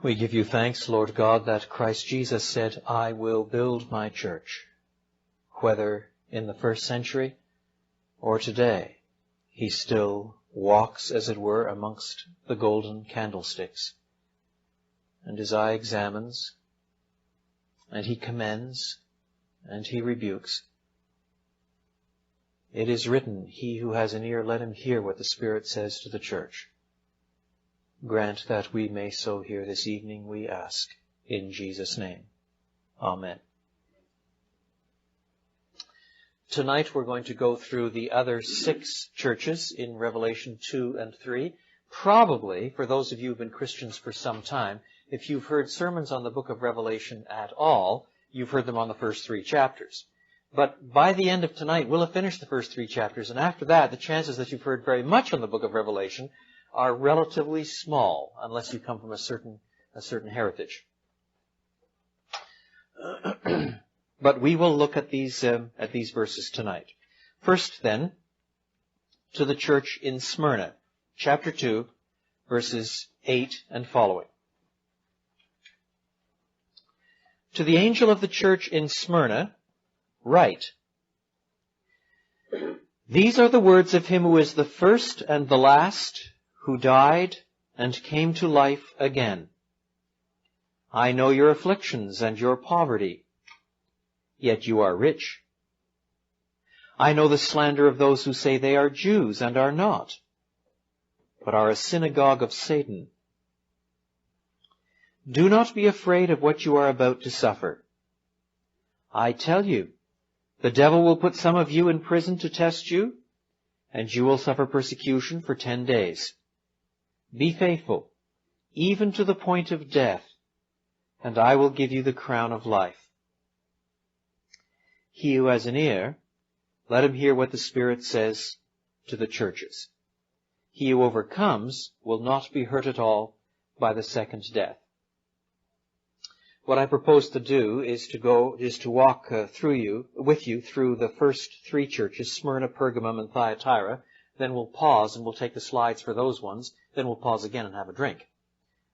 We give you thanks, Lord God, that Christ Jesus said, I will build my church. Whether in the first century or today, he still walks, as it were, amongst the golden candlesticks. And his eye examines, and he commends, and he rebukes. It is written, he who has an ear, let him hear what the Spirit says to the church. Grant that we may so hear this evening, we ask, in Jesus' name. Amen. Tonight we're going to go through the other 6 churches in Revelation 2 and 3. Probably, for those of you who have been Christians for some time, if you've heard sermons on the book of Revelation at all, you've heard them on the first 3 chapters. But by the end of tonight, we'll have finished the first 3 chapters, and after that, the chances that you've heard very much on the book of Revelation are relatively small, unless you come from a certain heritage. But we will look at these verses tonight. First, then, to the church in Smyrna, chapter 2, verses 8 and following. To the angel of the church in Smyrna, write, These are the words of him who is the first and the last, who died and came to life again. I know your afflictions and your poverty, yet you are rich. I know the slander of those who say they are Jews and are not, but are a synagogue of Satan. Do not be afraid of what you are about to suffer. I tell you, the devil will put some of you in prison to test you, and you will suffer persecution for 10 days. Be faithful, even to the point of death, and I will give you the crown of life. He who has an ear, let him hear what the Spirit says to the churches. He who overcomes will not be hurt at all by the second death. What I propose to do is to walk with you through the first 3 churches, Smyrna, Pergamum, and Thyatira. Then we'll pause and we'll take the slides for those ones. Then we'll pause again and have a drink,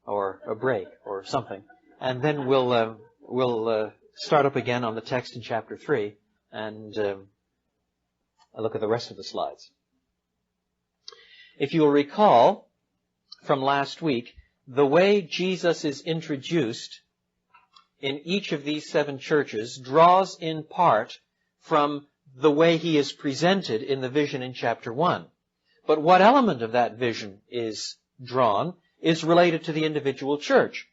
or a break, or something. And then we'll start up again on the text in chapter 3 and look at the rest of the slides. If you'll recall from last week, the way Jesus is introduced in each of these 7 churches draws in part from the way he is presented in the vision in chapter 1. But what element of that vision is drawn is related to the individual church.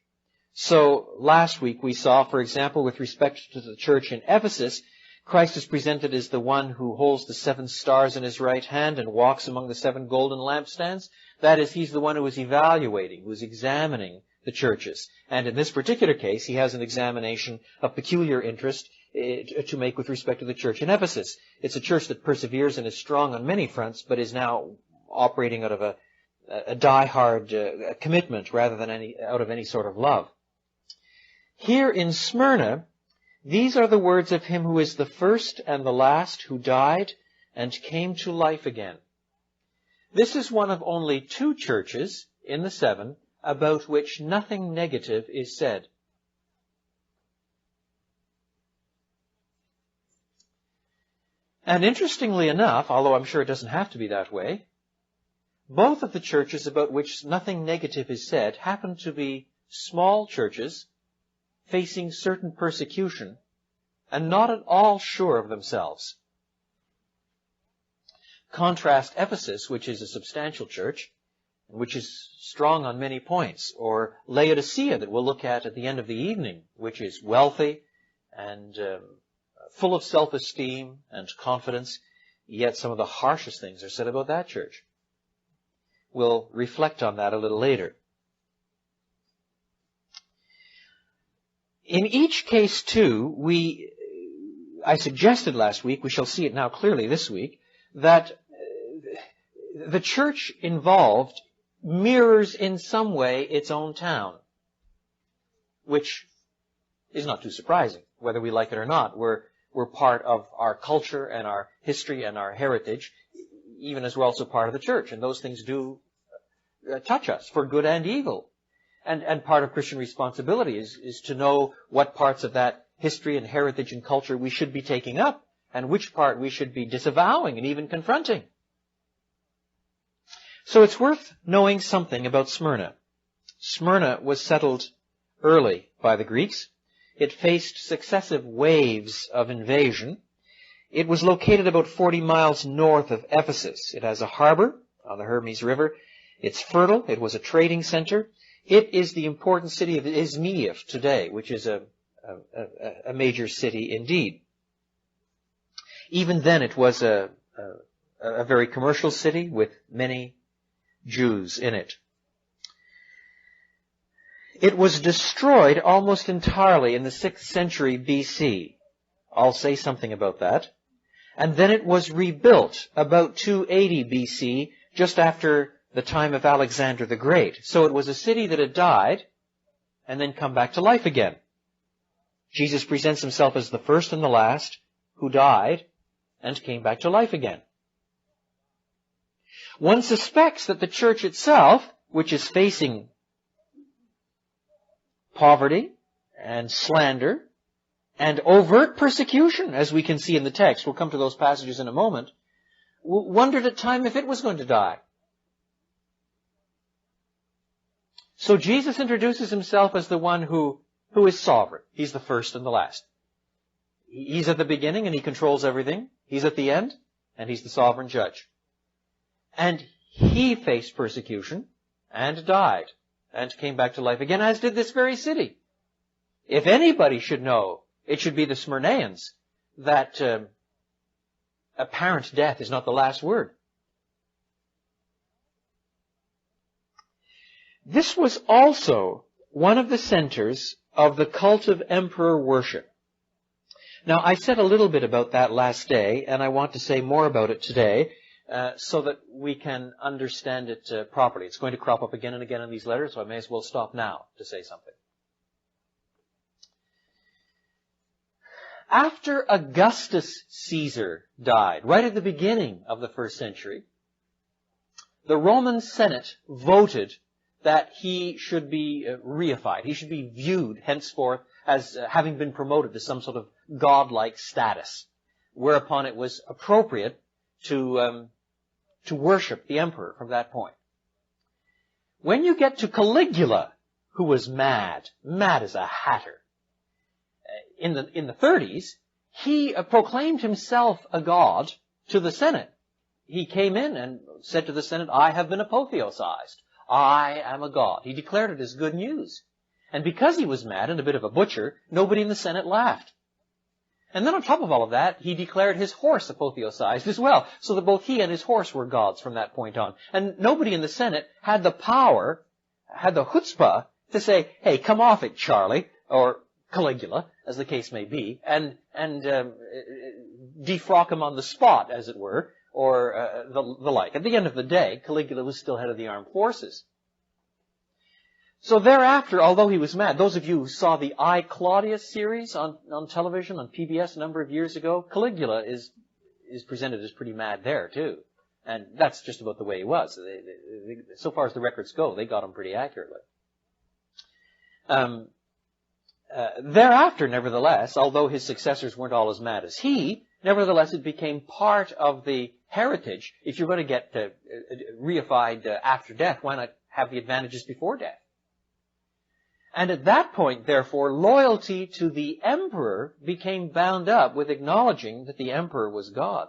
So last week we saw, for example, with respect to the church in Ephesus, Christ is presented as the one who holds the 7 stars in his right hand and walks among the 7 golden lampstands. That is, he's the one who is evaluating, who is examining the churches. And in this particular case, he has an examination of peculiar interest to make with respect to the church in Ephesus. It's a church that perseveres and is strong on many fronts, but is now operating out of a die-hard commitment rather than out of any sort of love. Here in Smyrna, these are the words of him who is the first and the last, who died and came to life again. This is one of only 2 churches in the 7 about which nothing negative is said. And interestingly enough, although I'm sure it doesn't have to be that way, both of the churches about which nothing negative is said happen to be small churches facing certain persecution and not at all sure of themselves. Contrast Ephesus, which is a substantial church, which is strong on many points, or Laodicea that we'll look at the end of the evening, which is wealthy and full of self-esteem and confidence, yet some of the harshest things are said about that church. We'll reflect on that a little later. In each case, too, I suggested last week, we shall see it now clearly this week, that the church involved mirrors in some way its own town, which is not too surprising, whether we like it or not. We're part of our culture and our history and our heritage, even as we're also part of the church, and those things do touch us for good and evil. And part of Christian responsibility is to know what parts of that history and heritage and culture we should be taking up, and which part we should be disavowing and even confronting. So it's worth knowing something about Smyrna. Smyrna was settled early by the Greeks. It faced successive waves of invasion. It was located about 40 miles north of Ephesus. It has a harbor on the Hermes River. It's fertile. It was a trading center. It is the important city of Izmir today, which is a major city indeed. Even then, it was a very commercial city with many Jews in it. It was destroyed almost entirely in the 6th century BC. I'll say something about that. And then it was rebuilt about 280 BC, just after the time of Alexander the Great. So it was a city that had died and then come back to life again. Jesus presents himself as the first and the last who died and came back to life again. One suspects that the church itself, which is facing poverty and slander and overt persecution, as we can see in the text, we'll come to those passages in a moment, wondered at time if it was going to die. So Jesus introduces himself as the one who is sovereign. He's the first and the last. He's at the beginning and he controls everything. He's at the end and he's the sovereign judge. And he faced persecution and died and came back to life again, as did this very city. If anybody should know, it should be the Smyrnaeans that apparent death is not the last word. This was also one of the centers of the cult of emperor worship. Now, I said a little bit about that last day, and I want to say more about it today, so that we can understand it properly. It's going to crop up again and again in these letters, so I may as well stop now to say something. After Augustus Caesar died, right at the beginning of the 1st century, the Roman Senate voted that he should be reified. He should be viewed henceforth as having been promoted to some sort of godlike status, whereupon it was appropriate to worship the emperor from that point. When you get to Caligula, who was mad as a hatter, in the 30s, he proclaimed himself a god to the Senate. He came in and said to the Senate, "I have been apotheosized. I am a god." He declared it as good news. And because he was mad and a bit of a butcher, nobody in the Senate laughed. And then on top of all of that, he declared his horse apotheosized as well, so that both he and his horse were gods from that point on. And nobody in the Senate had the power, had the chutzpah, to say, "Hey, come off it, Charlie," or Caligula, as the case may be, and defrock him on the spot, as it were, or the like. At the end of the day, Caligula was still head of the armed forces. So thereafter, although he was mad, those of you who saw the I, Claudius series on television, on PBS a number of years ago, Caligula is presented as pretty mad there too. And that's just about the way he was. So far as the records go, they got him pretty accurately. Thereafter, nevertheless, although his successors weren't all as mad as he, nevertheless it became part of the heritage. If you're going to get reified after death, why not have the advantages before death? And at that point, therefore, loyalty to the emperor became bound up with acknowledging that the emperor was God.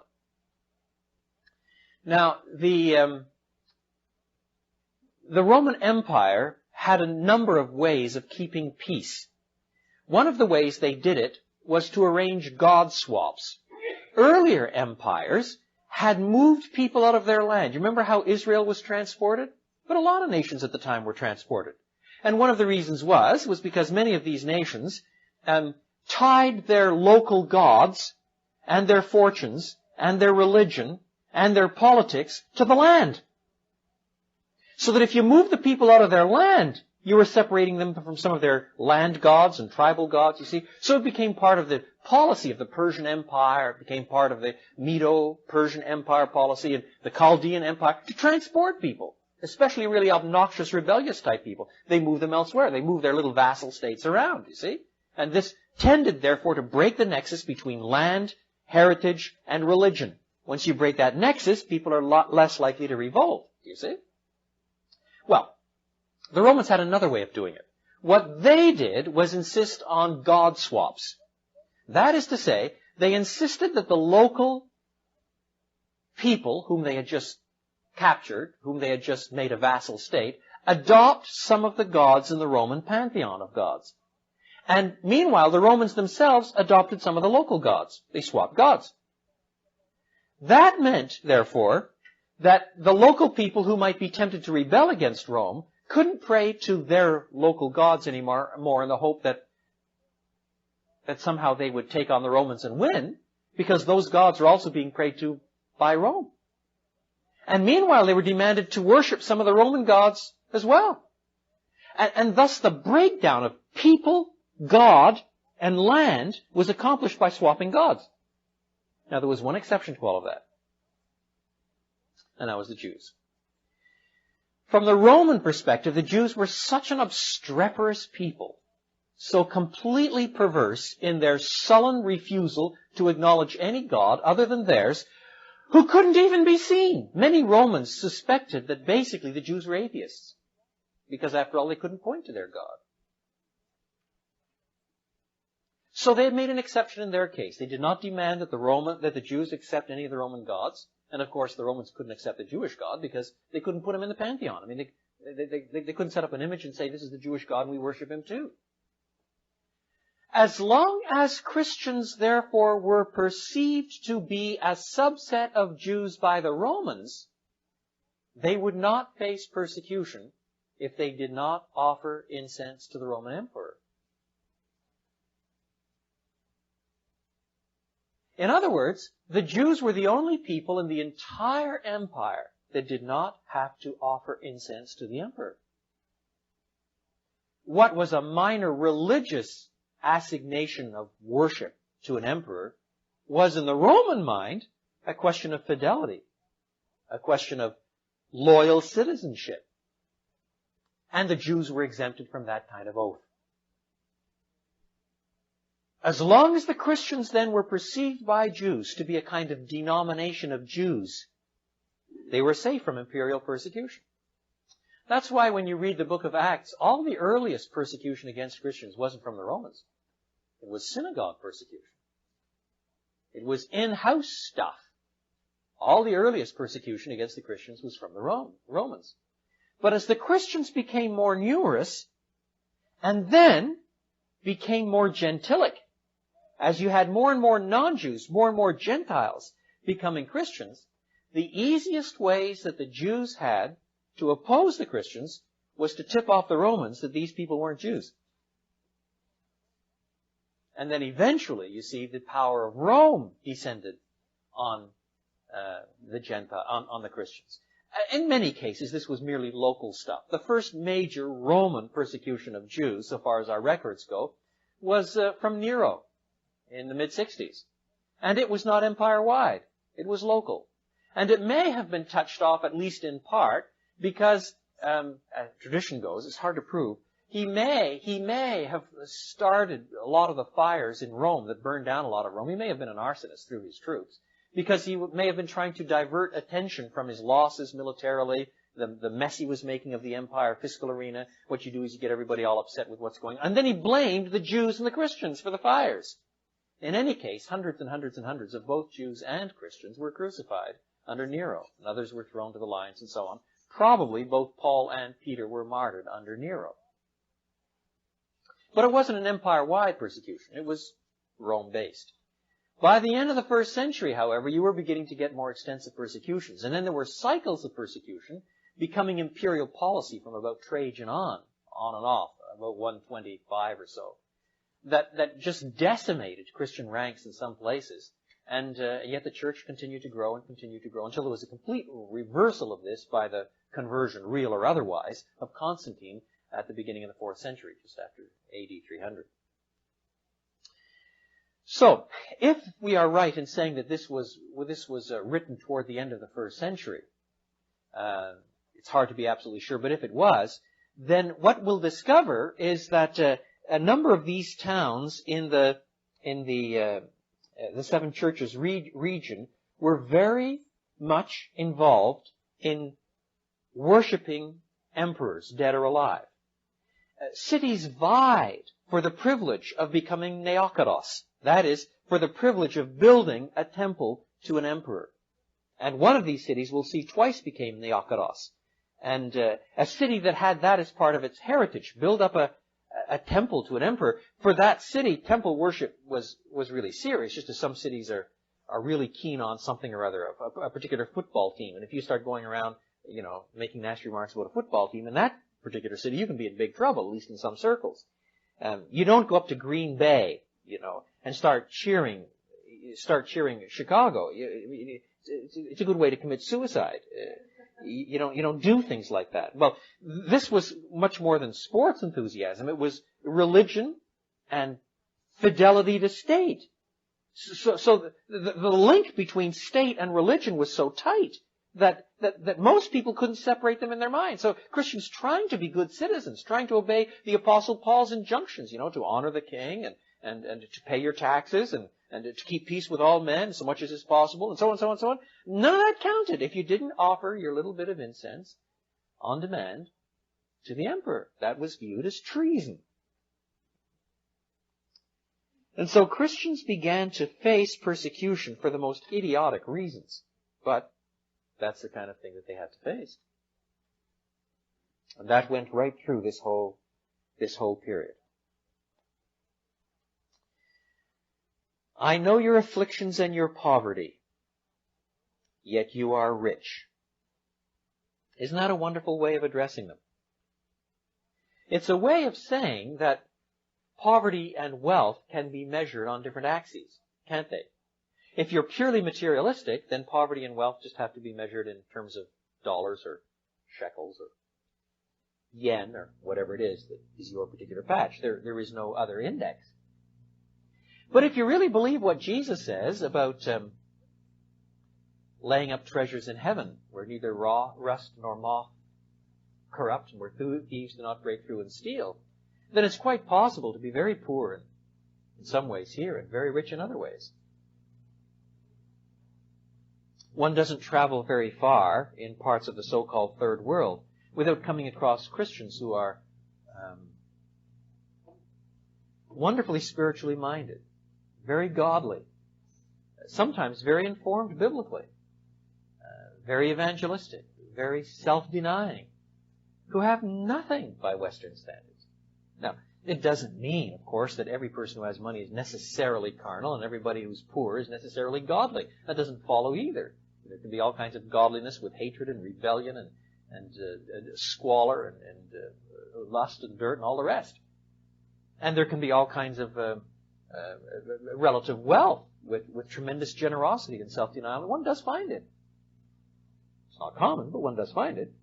Now, the Roman Empire had a number of ways of keeping peace. One of the ways they did it was to arrange god swaps. Earlier empires had moved people out of their land. You remember how Israel was transported? But a lot of nations at the time were transported. And one of the reasons was because many of these nations tied their local gods and their fortunes and their religion and their politics to the land. So that if you moved the people out of their land, you were separating them from some of their land gods and tribal gods, you see. So it became part of the policy of the Persian Empire. It became part of the Medo-Persian Empire policy and the Chaldean Empire to transport people. especially really obnoxious, rebellious type people. They move them elsewhere. They move their little vassal states around, you see? And this tended, therefore, to break the nexus between land, heritage, and religion. Once you break that nexus, people are a lot less likely to revolt, you see? Well, the Romans had another way of doing it. What they did was insist on god swaps. That is to say, they insisted that the local people whom they had just captured, whom they had just made a vassal state, adopt some of the gods in the Roman pantheon of gods. And meanwhile, the Romans themselves adopted some of the local gods. They swapped gods. That meant, therefore, that the local people who might be tempted to rebel against Rome couldn't pray to their local gods anymore in the hope that somehow they would take on the Romans and win, because those gods are also being prayed to by Rome. And meanwhile, they were demanded to worship some of the Roman gods as well. And thus the breakdown of people, God, and land was accomplished by swapping gods. Now, there was one exception to all of that, and that was the Jews. From the Roman perspective, the Jews were such an obstreperous people, so completely perverse in their sullen refusal to acknowledge any god other than theirs, who couldn't even be seen. Many Romans suspected that basically the Jews were atheists, because after all, they couldn't point to their God. So they had made an exception in their case. They did not demand that the Jews accept any of the Roman gods. And of course, the Romans couldn't accept the Jewish God because they couldn't put him in the pantheon. I mean, they couldn't set up an image and say, this is the Jewish God and we worship him too. As long as Christians, therefore, were perceived to be a subset of Jews by the Romans, they would not face persecution if they did not offer incense to the Roman emperor. In other words, the Jews were the only people in the entire empire that did not have to offer incense to the emperor. What was a minor religious assignation of worship to an emperor was, in the Roman mind, a question of fidelity, a question of loyal citizenship. And the Jews were exempted from that kind of oath. As long as the Christians then were perceived by Jews to be a kind of denomination of Jews, they were safe from imperial persecution. That's why when you read the book of Acts, all the earliest persecution against Christians wasn't from the Romans. It was synagogue persecution. It was in-house stuff. All the earliest persecution against the Christians was from the Romans. But as the Christians became more numerous, and then became more gentilic, as you had more and more non-Jews, more and more Gentiles becoming Christians, the easiest ways that the Jews had to oppose the Christians was to tip off the Romans that these people weren't Jews. And then eventually, you see, the power of Rome descended on the Christians. In many cases, this was merely local stuff. The first major Roman persecution of Jews, so far as our records go, was from Nero in the mid-60s. And it was not empire-wide. It was local. And it may have been touched off, at least in part, because, tradition goes, it's hard to prove, he may have started a lot of the fires in Rome that burned down a lot of Rome. He may have been an arsonist through his troops, because he may have been trying to divert attention from his losses militarily, the mess he was making of the empire fiscal arena. What you do is you get everybody all upset with what's going on. And then he blamed the Jews and the Christians for the fires. In any case, hundreds and hundreds and hundreds of both Jews and Christians were crucified under Nero, and others were thrown to the lions and so on. Probably both Paul and Peter were martyred under Nero. But it wasn't an empire-wide persecution. It was Rome-based. By the end of the first century, however, you were beginning to get more extensive persecutions. And then there were cycles of persecution becoming imperial policy from about Trajan on and off, about 125 or so, that just decimated Christian ranks in some places. And yet the church continued to grow and continued to grow until there was a complete reversal of this by the conversion, real or otherwise, of Constantine at the beginning of the 4th century, just after AD 300. So, if we are right in saying that this was written toward the end of the 1st century, it's hard to be absolutely sure, but if it was, then what we'll discover is that a number of these towns in the seven churches region were very much involved in worshiping emperors, dead or alive. Cities vied for the privilege of becoming neokatos, that is, for the privilege of building a temple to an emperor. And one of these cities, we'll see, twice became neokatos. And a city that had that as part of its heritage, build up a temple to an emperor. For that city, temple worship was really serious, just as some cities are really keen on something or other, a particular football team. And if you start going around, making nasty remarks about a football team in that particular city, you can be in big trouble, at least in some circles. You don't go up to Green Bay, and start cheering Chicago. It's a good way to commit suicide. You don't do things like that. Well, this was much more than sports enthusiasm. It was religion and fidelity to state. So the link between state and religion was so tight that most people couldn't separate them in their minds. So Christians trying to be good citizens, trying to obey the Apostle Paul's injunctions, to honor the king and to pay your taxes and to keep peace with all men so much as is possible, and so on, so on, so on. None of that counted if you didn't offer your little bit of incense on demand to the emperor. That was viewed as treason. And so Christians began to face persecution for the most idiotic reasons. But that's the kind of thing that they had to face. And that went right through this whole period. I know your afflictions and your poverty, yet you are rich. Isn't that a wonderful way of addressing them? It's a way of saying that poverty and wealth can be measured on different axes, can't they? If you're purely materialistic, then poverty and wealth just have to be measured in terms of dollars or shekels or yen or whatever it is that is your particular patch. There is no other index. But if you really believe what Jesus says about laying up treasures in heaven, where neither rust nor moth corrupt, and where thieves do not break through and steal, then it's quite possible to be very poor in some ways here and very rich in other ways. One doesn't travel very far in parts of the so-called third world without coming across Christians who are wonderfully spiritually minded, very godly, sometimes very informed biblically, very evangelistic, very self-denying, who have nothing by Western standards. Now, it doesn't mean, of course, that every person who has money is necessarily carnal and everybody who's poor is necessarily godly. That doesn't follow either. There can be all kinds of godliness with hatred and rebellion and squalor and lust and dirt and all the rest. And there can be all kinds of relative wealth with tremendous generosity and self-denial. One does find it. It's not common, but one does find it.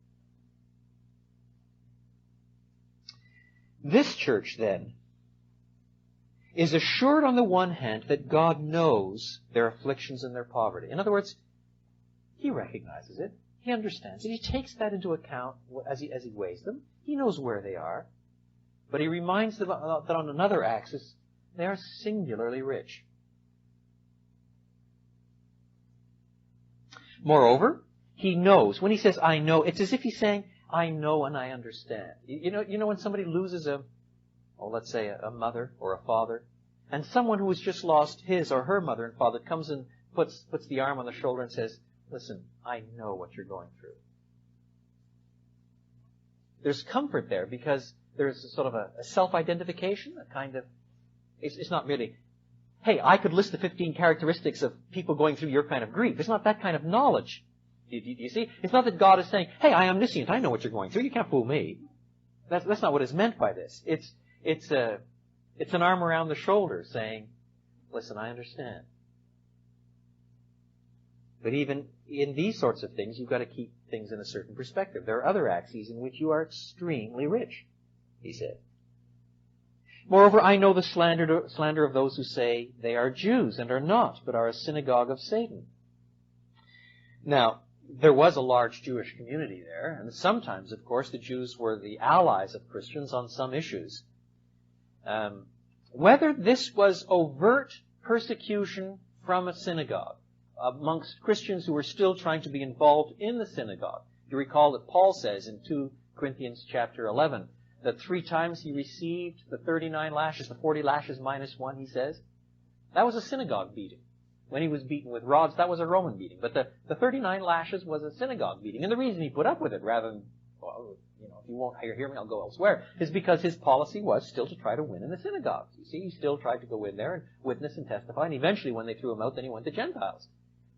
This church, then, is assured on the one hand that God knows their afflictions and their poverty. In other words, He recognizes it. He understands it. He takes that into account as he weighs them. He knows where they are. But He reminds them that on another axis, they are singularly rich. Moreover, He knows. When He says, I know, it's as if He's saying, I know and I understand. You know when somebody loses let's say a mother or a father, and someone who has just lost his or her mother and father comes and puts the arm on the shoulder and says, listen, I know what you're going through. There's comfort there because there's sort of a self-identification, a kind of, it's not merely, hey, I could list the 15 characteristics of people going through your kind of grief. It's not that kind of knowledge. Do you see? It's not that God is saying, hey, I am omniscient. I know what you're going through. You can't fool me. That's not what is meant by this. It's an arm around the shoulder saying, listen, I understand. But even in these sorts of things, you've got to keep things in a certain perspective. There are other axes in which you are extremely rich, He said. Moreover, I know the slander of those who say they are Jews and are not, but are a synagogue of Satan. Now, there was a large Jewish community there, and sometimes, of course, the Jews were the allies of Christians on some issues. Whether this was overt persecution from a synagogue amongst Christians who were still trying to be involved in the synagogue. You recall that Paul says in 2 Corinthians chapter 11 that 3 times he received the 39 lashes, the 40 lashes minus 1, he says. That was a synagogue beating. When he was beaten with rods, that was a Roman beating. But the 39 lashes was a synagogue beating. And the reason he put up with it, rather than, well, if you won't hear me, I'll go elsewhere, is because his policy was still to try to win in the synagogues. You see, he still tried to go in there and witness and testify. And eventually, when they threw him out, then he went to Gentiles.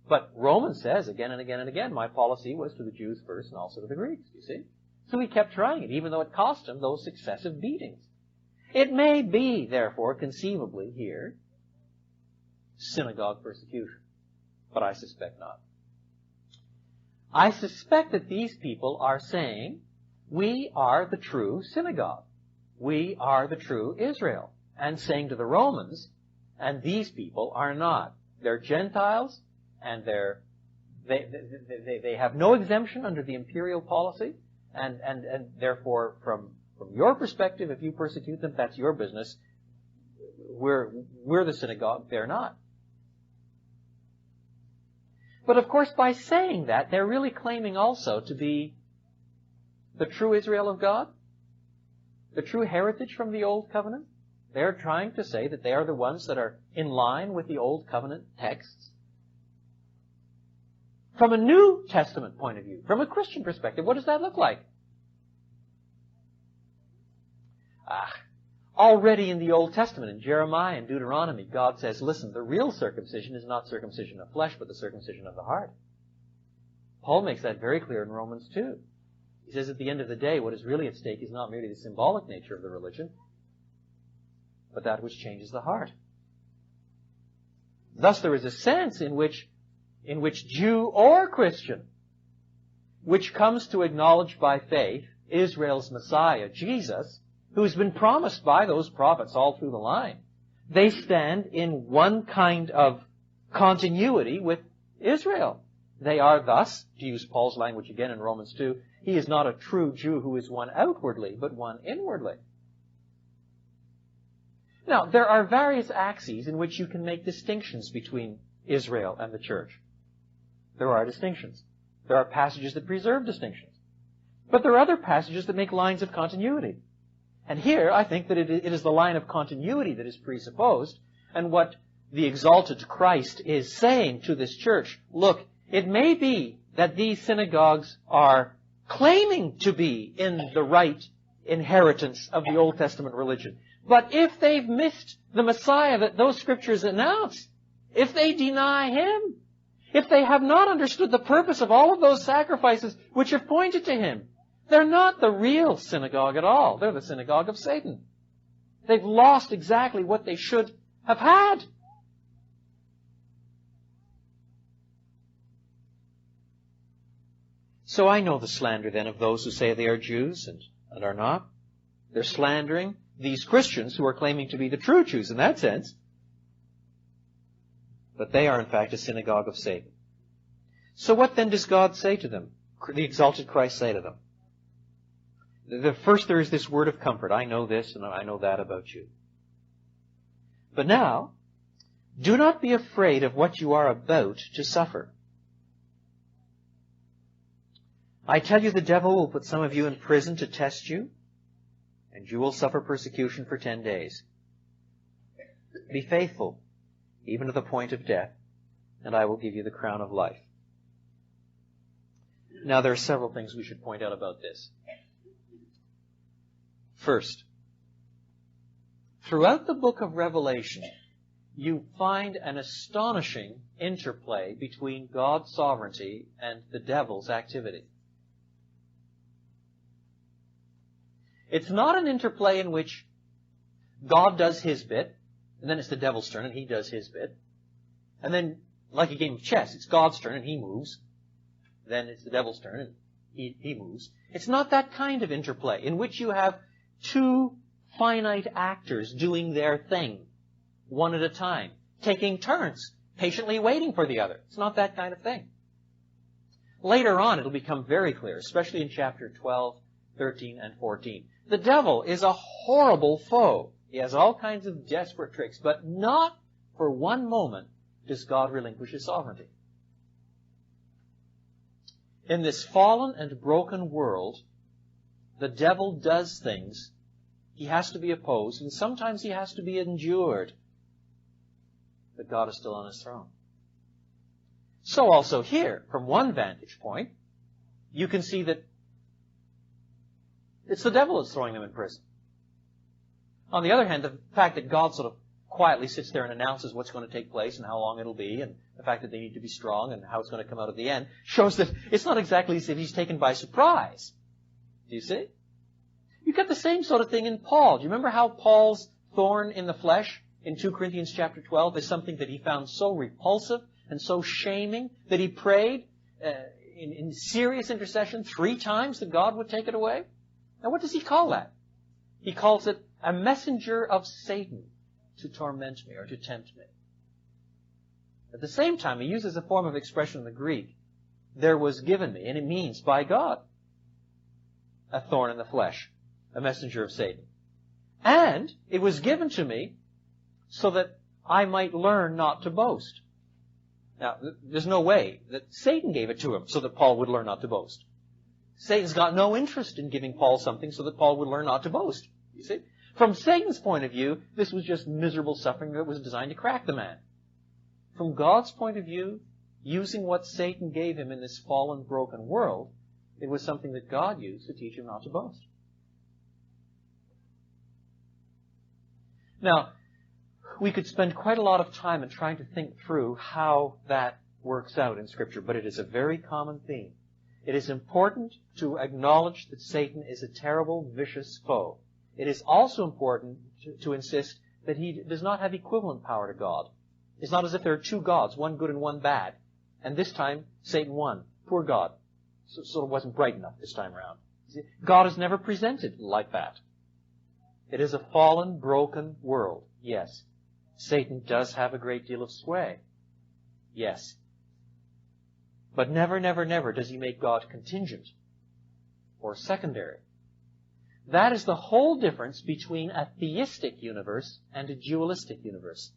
But Romans says again and again and again, my policy was to the Jews first and also to the Greeks, you see. So he kept trying it, even though it cost him those successive beatings. It may be, therefore, conceivably here, synagogue persecution. But I suspect not. I suspect that these people are saying, we are the true synagogue. We are the true Israel. And saying to the Romans, and these people are not. They're Gentiles, and they have no exemption under the imperial policy, and therefore, from your perspective, if you persecute them, that's your business. We're the synagogue, they're not. But of course, by saying that, they're really claiming also to be the true Israel of God, the true heritage from the Old Covenant. They're trying to say that they are the ones that are in line with the Old Covenant texts. From a New Testament point of view, from a Christian perspective, what does that look like? Already in the Old Testament, in Jeremiah and Deuteronomy, God says, listen, the real circumcision is not circumcision of flesh, but the circumcision of the heart. Paul makes that very clear in Romans 2. He says at the end of the day, what is really at stake is not merely the symbolic nature of the religion, but that which changes the heart. Thus there is a sense in which Jew or Christian, which comes to acknowledge by faith Israel's Messiah, Jesus, who's been promised by those prophets all through the line, they stand in one kind of continuity with Israel. They are thus, to use Paul's language again in Romans 2, he is not a true Jew who is one outwardly, but one inwardly. Now, there are various axes in which you can make distinctions between Israel and the church. There are distinctions. There are passages that preserve distinctions. But there are other passages that make lines of continuity. And here, I think that it is the line of continuity that is presupposed, and what the exalted Christ is saying to this church. Look, it may be that these synagogues are claiming to be in the right inheritance of the Old Testament religion. But if they've missed the Messiah that those scriptures announce, if they deny Him, if they have not understood the purpose of all of those sacrifices which have pointed to Him, they're not the real synagogue at all. They're the synagogue of Satan. They've lost exactly what they should have had. So I know the slander then of those who say they are Jews and are not. They're slandering these Christians who are claiming to be the true Jews in that sense. But they are in fact a synagogue of Satan. So what then does God say to them? The exalted Christ say to them? First there is this word of comfort. I know this and I know that about you. But now, do not be afraid of what you are about to suffer. I tell you, the devil will put some of you in prison to test you, and you will suffer persecution for 10 days. Be faithful, even to the point of death, and I will give you the crown of life. Now, there are several things we should point out about this. First, throughout the book of Revelation, you find an astonishing interplay between God's sovereignty and the devil's activity. It's not an interplay in which God does His bit, and then it's the devil's turn and he does his bit. And then, like a game of chess, it's God's turn and he moves. Then it's the devil's turn and he moves. It's not that kind of interplay in which you have two finite actors doing their thing, one at a time, taking turns, patiently waiting for the other. It's not that kind of thing. Later on, it'll become very clear, especially in chapter 12, 13, and 14. The devil is a horrible foe. He has all kinds of desperate tricks, but not for one moment does God relinquish his sovereignty. In this fallen and broken world, the devil does things. He has to be opposed, and sometimes he has to be endured. But God is still on his throne. So also here, from one vantage point, you can see that it's the devil that's throwing them in prison. On the other hand, the fact that God sort of quietly sits there and announces what's going to take place and how long it'll be, and the fact that they need to be strong and how it's going to come out at the end, shows that it's not exactly as if he's taken by surprise. Do you see? You get the same sort of thing in Paul. Do you remember how Paul's thorn in the flesh in 2 Corinthians chapter 12 is something that he found so repulsive and so shaming that he prayed in serious intercession 3 times that God would take it away? Now what does he call that? He calls it a messenger of Satan to torment me or to tempt me. At the same time, he uses a form of expression in the Greek, there was given me, and it means by God, a thorn in the flesh, a messenger of Satan. And it was given to me so that I might learn not to boast. Now, there's no way that Satan gave it to him so that Paul would learn not to boast. Satan's got no interest in giving Paul something so that Paul would learn not to boast. You see? From Satan's point of view, this was just miserable suffering that was designed to crack the man. From God's point of view, using what Satan gave him in this fallen, broken world, it was something that God used to teach him not to boast. Now, we could spend quite a lot of time in trying to think through how that works out in Scripture, but it is a very common theme. It is important to acknowledge that Satan is a terrible, vicious foe. It is also important to insist that he does not have equivalent power to God. It's not as if there are 2 gods, one good and one bad. And this time, Satan won. Poor God. So it sort of wasn't bright enough this time around. God is never presented like that. It is a fallen, broken world. Yes. Satan does have a great deal of sway. Yes. But never, never, never does he make God contingent or secondary. That is the whole difference between a theistic universe and a dualistic universe.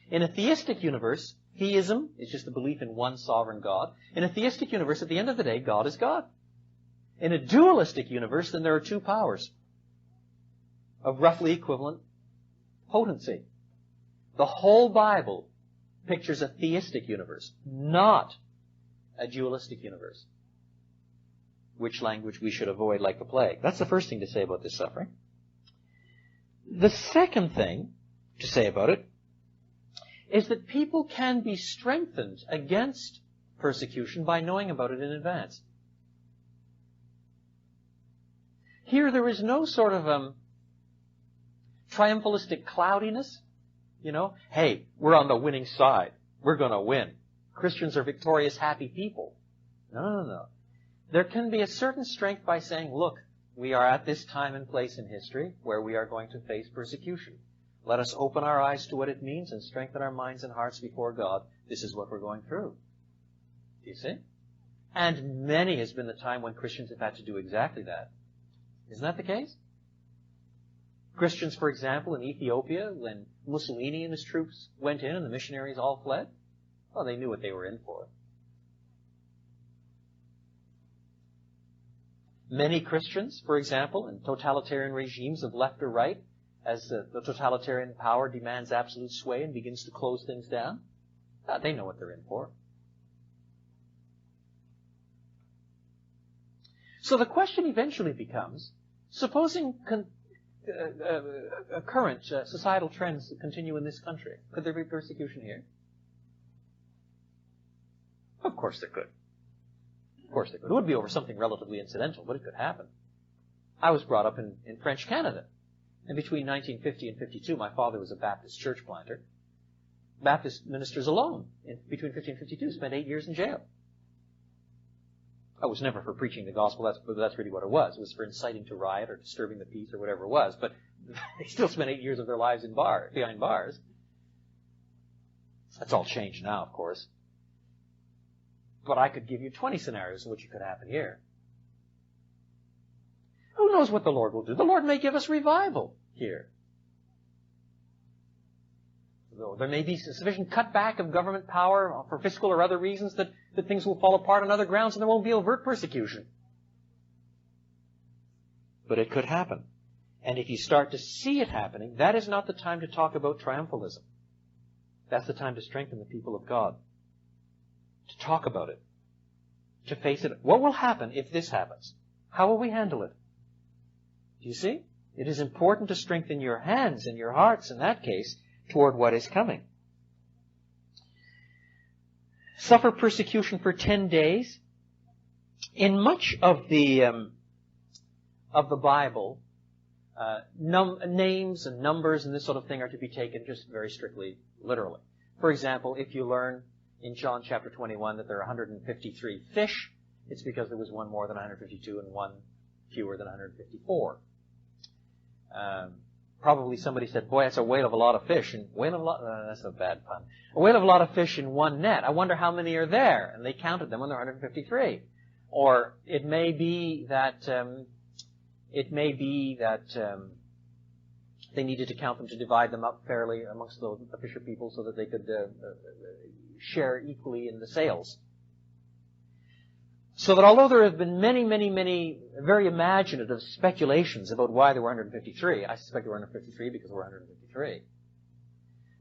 In a theistic universe, theism is just a belief in one sovereign God. In a theistic universe, at the end of the day, God is God. In a dualistic universe, then there are 2 powers of roughly equivalent potency. The whole Bible pictures a theistic universe, not a dualistic universe, which language we should avoid like the plague. That's the first thing to say about this suffering. The second thing to say about it is that people can be strengthened against persecution by knowing about it in advance. Here there is no sort of triumphalistic cloudiness. You know, hey, we're on the winning side. We're going to win. Christians are victorious, happy people. No. There can be a certain strength by saying, look, we are at this time and place in history where we are going to face persecution. Let us open our eyes to what it means and strengthen our minds and hearts before God. This is what we're going through. Do you see? And many has been the time when Christians have had to do exactly that. Isn't that the case? Christians, for example, in Ethiopia, when Mussolini and his troops went in and the missionaries all fled, well, they knew what they were in for. Many Christians, for example, in totalitarian regimes of left or right, as the totalitarian power demands absolute sway and begins to close things down, they know what they're in for. So the question eventually becomes, supposing current societal trends continue in this country, could there be persecution here? Of course there could. Of course there could. It would be over something relatively incidental, but it could happen. I was brought up in French Canada. And between 1950 and 52, my father was a Baptist church planter. Baptist ministers alone, between 50 and 52, spent 8 years in jail. It was never for preaching the gospel. That's really what it was. It was for inciting to riot or disturbing the peace or whatever it was. But they still spent 8 years of their lives behind bars. That's all changed now, of course. But I could give you 20 scenarios in which it could happen here. Who knows what the Lord will do? The Lord may give us revival here. There may be sufficient cutback of government power for fiscal or other reasons that things will fall apart on other grounds and there won't be overt persecution. But it could happen. And if you start to see it happening, that is not the time to talk about triumphalism. That's the time to strengthen the people of God. To talk about it. To face it. What will happen if this happens? How will we handle it? Do you see? It is important to strengthen your hands and your hearts in that case toward what is coming. Suffer persecution for 10 days. In much of the Bible, names and numbers and this sort of thing are to be taken just very strictly literally. For example, if you learn in John chapter 21 that there are 153 fish, it's because there was one more than 152 and one fewer than 154. Probably somebody said, boy, that's a whale of a lot of fish. And that's a bad pun. A whale of a lot of fish in one net. I wonder how many are there. And they counted them when there were 153. Or it may be that they needed to count them to divide them up fairly amongst the fisher people so that they could share equally in the sales. So that although there have been many, many, many very imaginative speculations about why there were 153, I suspect there were 153 because there were 153.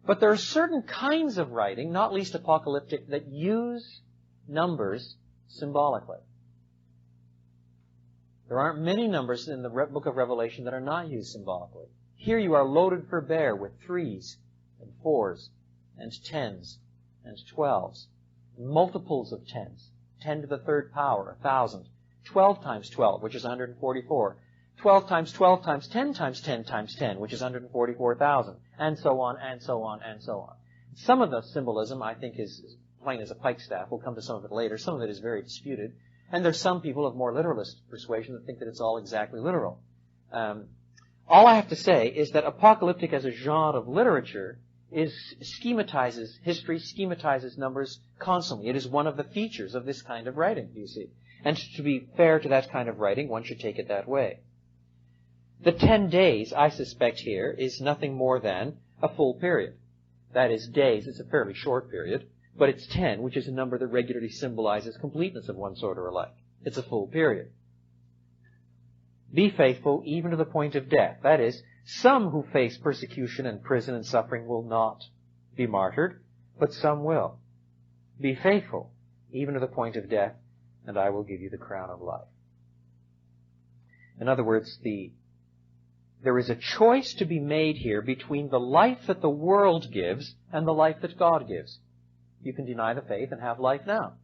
But there are certain kinds of writing, not least apocalyptic, that use numbers symbolically. There aren't many numbers in the book of Revelation that are not used symbolically. Here you are loaded for bear with 3s and 4s and 10s and 12s, multiples of 10s. 10 to the third power, 1,000. 12 times 12, which is 144. 12 times 12 times 10 times 10 times 10, which is 144,000. And so on, and so on, and so on. Some of the symbolism, I think, is plain as a pikestaff. We'll come to some of it later. Some of it is very disputed. And there's some people of more literalist persuasion that think that it's all exactly literal. All I have to say is that apocalyptic as a genre of literature schematizes history, schematizes numbers constantly. It is one of the features of this kind of writing, you see. And to be fair to that kind of writing, one should take it that way. The 10 days, I suspect here, is nothing more than a full period. That is, days, it's a fairly short period, but it's 10, which is a number that regularly symbolizes completeness of one sort or like. It's a full period. Be faithful even to the point of death. That is, some who face persecution and prison and suffering will not be martyred, but some will. Be faithful even to the point of death, and I will give you the crown of life. In other words, there is a choice to be made here between the life that the world gives and the life that God gives. You can deny the faith and have life now.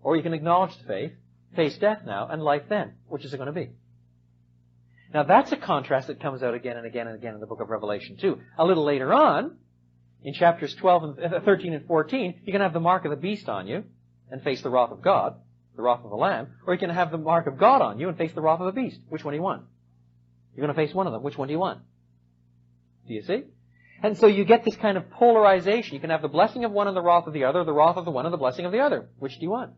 Or you can acknowledge the faith, face death now, and life then. Which is it going to be? Now that's a contrast that comes out again and again and again in the book of Revelation too. A little later on, in chapters 13 and 14, you can have the mark of the beast on you and face the wrath of God, the wrath of the Lamb, or you can have the mark of God on you and face the wrath of the beast. Which one do you want? You're going to face one of them. Which one do you want? Do you see? And so you get this kind of polarization. You can have the blessing of one and the wrath of the other, the wrath of the one and the blessing of the other. Which do you want?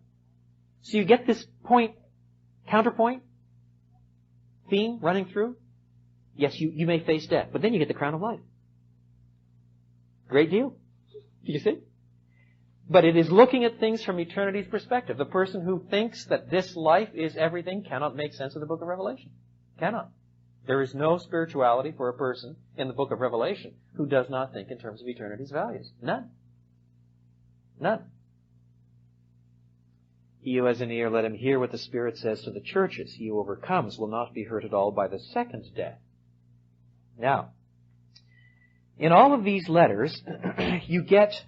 So you get this point, counterpoint, theme running through. Yes, you may face death, but then you get the crown of life. Great deal. Do you see? But it is looking at things from eternity's perspective. The person who thinks that this life is everything cannot make sense of the book of Revelation. Cannot. There is no spirituality for a person in the book of Revelation who does not think in terms of eternity's values. None. None. He who has an ear, let him hear what the Spirit says to the churches. He who overcomes will not be hurt at all by the second death. Now, in all of these letters, you get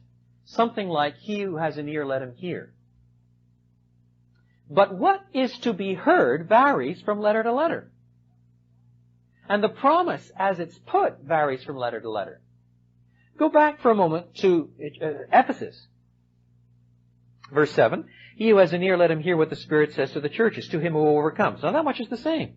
something like, he who has an ear, let him hear. But what is to be heard varies from letter to letter. And the promise, as it's put, varies from letter to letter. Go back for a moment to Ephesus. Verse 7, he who has an ear, let him hear what the Spirit says to the churches, to him who overcomes. Now that much is the same.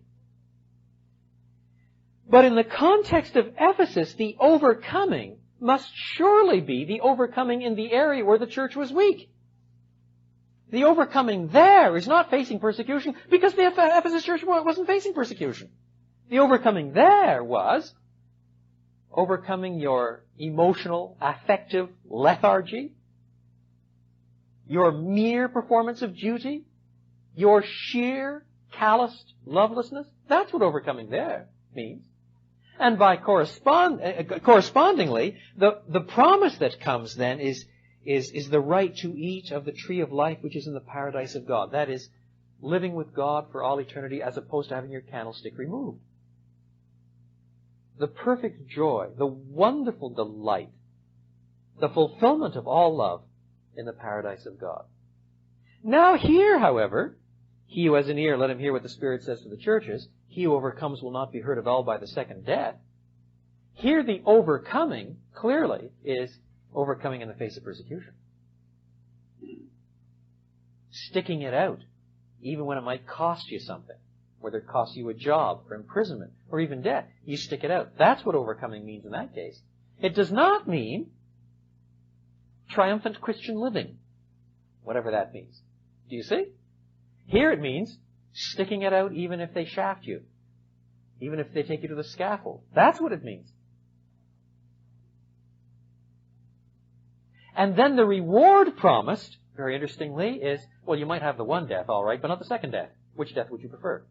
But in the context of Ephesus, the overcoming must surely be the overcoming in the area where the church was weak. The overcoming there is not facing persecution because the Ephesus church wasn't facing persecution. The overcoming there was overcoming your emotional, affective lethargy, your mere performance of duty, your sheer, calloused lovelessness. That's what overcoming there means. And by correspondingly, the promise that comes then is the right to eat of the tree of life which is in the paradise of God. That is, living with God for all eternity as opposed to having your candlestick removed. The perfect joy, the wonderful delight, the fulfillment of all love in the paradise of God. Now here, however, he who has an ear, let him hear what the Spirit says to the churches. He who overcomes will not be hurt at all by the second death. Here the overcoming, clearly, is overcoming in the face of persecution. Sticking it out, even when it might cost you something, whether it costs you a job or imprisonment or even death. You stick it out. That's what overcoming means in that case. It does not mean triumphant Christian living, whatever that means. Do you see? Here it means sticking it out even if they shaft you, even if they take you to the scaffold. That's what it means. And then the reward promised, very interestingly, is, well, you might have the one death, all right, but not the second death. Which death would you prefer?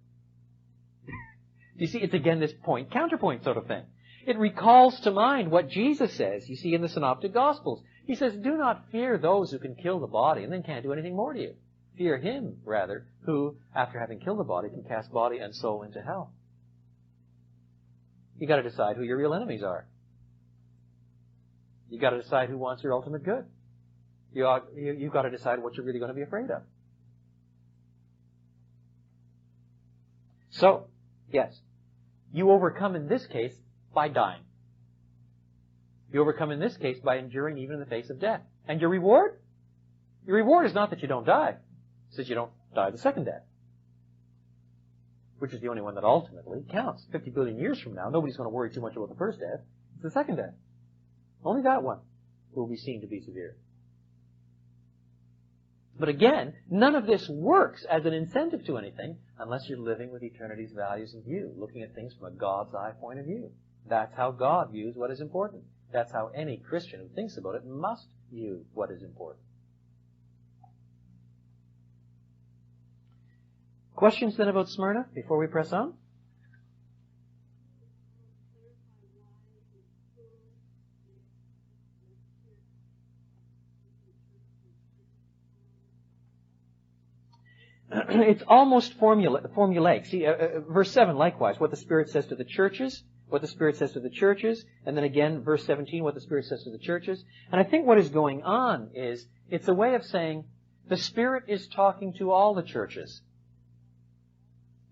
You see, it's again this point-counterpoint sort of thing. It recalls to mind what Jesus says, you see, in the Synoptic Gospels. He says, do not fear those who can kill the body and then can't do anything more to you. Fear him, rather, who, after having killed the body, can cast body and soul into hell. You've got to decide who your real enemies are. You've got to decide who wants your ultimate good. You've got to decide what you're really going to be afraid of. So, yes, you overcome in this case by dying. You overcome in this case by enduring even in the face of death. And your reward? Your reward is not that you don't die. It's that you don't die the second death, which is the only one that ultimately counts. 50 billion years from now, nobody's going to worry too much about the first death. It's the second death. Only that one will be seen to be severe. But again, none of this works as an incentive to anything unless you're living with eternity's values in view, looking at things from a God's eye point of view. That's how God views what is important. That's how any Christian who thinks about it must view what is important. Questions then about Smyrna before we press on? It's almost formulaic. See, verse 7, likewise, what the Spirit says to the churches, what the Spirit says to the churches, and then again, verse 17, what the Spirit says to the churches. And I think what is going on is, it's a way of saying, the Spirit is talking to all the churches.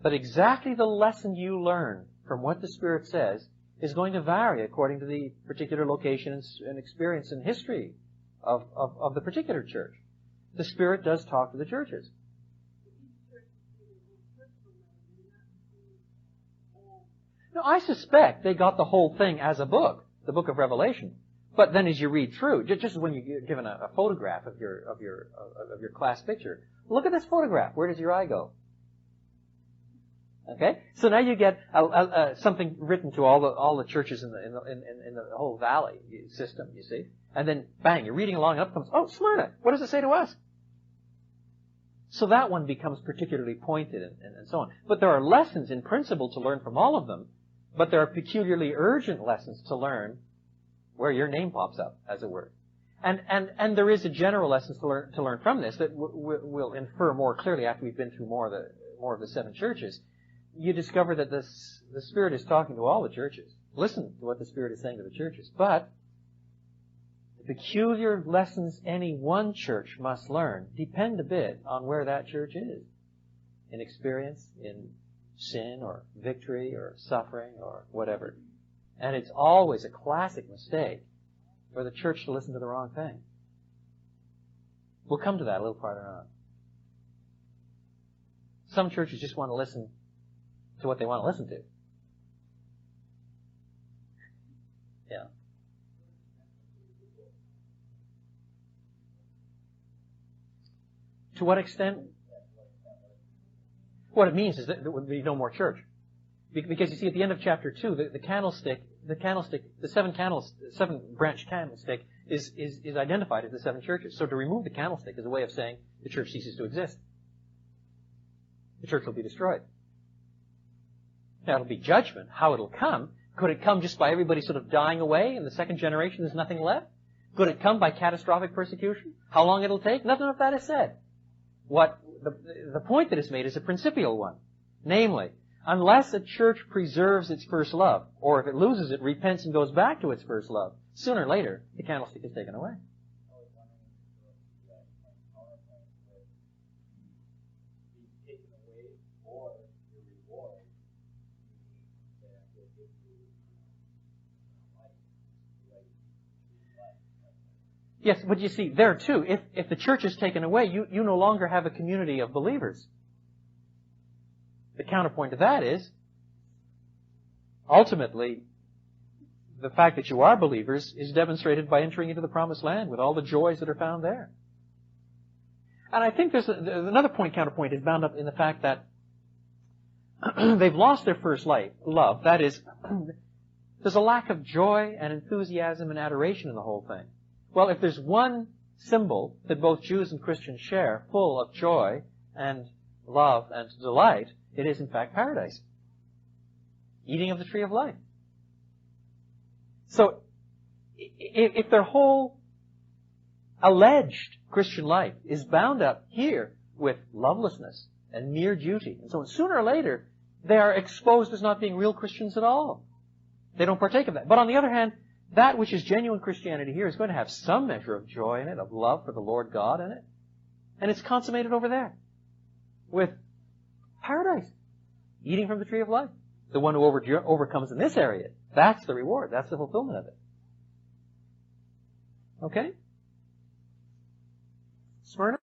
But exactly the lesson you learn from what the Spirit says is going to vary according to the particular location and experience and history of the particular church. The Spirit does talk to the churches. No, I suspect they got the whole thing as a book, the book of Revelation. But then as you read through, just as when you're given a photograph of your class picture, look at this photograph. Where does your eye go? Okay, so now you get something written to all the churches in the whole valley system. You see, and then bang, you're reading along, and up comes, oh, Smyrna. What does it say to us? So that one becomes particularly pointed and so on. But there are lessons in principle to learn from all of them. But there are peculiarly urgent lessons to learn where your name pops up, as it were. And there is a general lesson to learn from this that we'll infer more clearly after we've been through more of the 7 churches. You discover that the Spirit is talking to all the churches. Listen to what the Spirit is saying to the churches. But the peculiar lessons any one church must learn depend a bit on where that church is. In experience, in sin or victory or suffering or whatever. And it's always a classic mistake for the church to listen to the wrong thing. We'll come to that a little farther on. Some churches just want to listen to what they want to listen to. Yeah. To what extent? What it means is that there would be no more church. Because you see, at the end of chapter 2, the seven-branch candlestick is identified as the seven churches. So to remove the candlestick is a way of saying the church ceases to exist. The church will be destroyed. Now, it'll be judgment. How it'll come? Could it come just by everybody sort of dying away in the second generation, there's nothing left? Could it come by catastrophic persecution? How long it'll take? Nothing of that is said. What the point that is made is a principial one. Namely, unless a church preserves its first love, or if it loses it, repents and goes back to its first love, sooner or later, the candlestick is taken away. Yes, but you see, there too, if the church is taken away, you no longer have a community of believers. The counterpoint to that is, ultimately, the fact that you are believers is demonstrated by entering into the promised land with all the joys that are found there. And I think there's another counterpoint is bound up in the fact that they've lost their first love. That is, there's a lack of joy and enthusiasm and adoration in the whole thing. Well, if there's one symbol that both Jews and Christians share, full of joy and love and delight, it is in fact paradise. Eating of the tree of life. So, if their whole alleged Christian life is bound up here with lovelessness and mere duty, and so sooner or later, they are exposed as not being real Christians at all. They don't partake of that. But on the other hand, that which is genuine Christianity here is going to have some measure of joy in it, of love for the Lord God in it. And it's consummated over there with paradise, eating from the tree of life. The one who overcomes in this area, that's the reward. That's the fulfillment of it. Okay? Smyrna?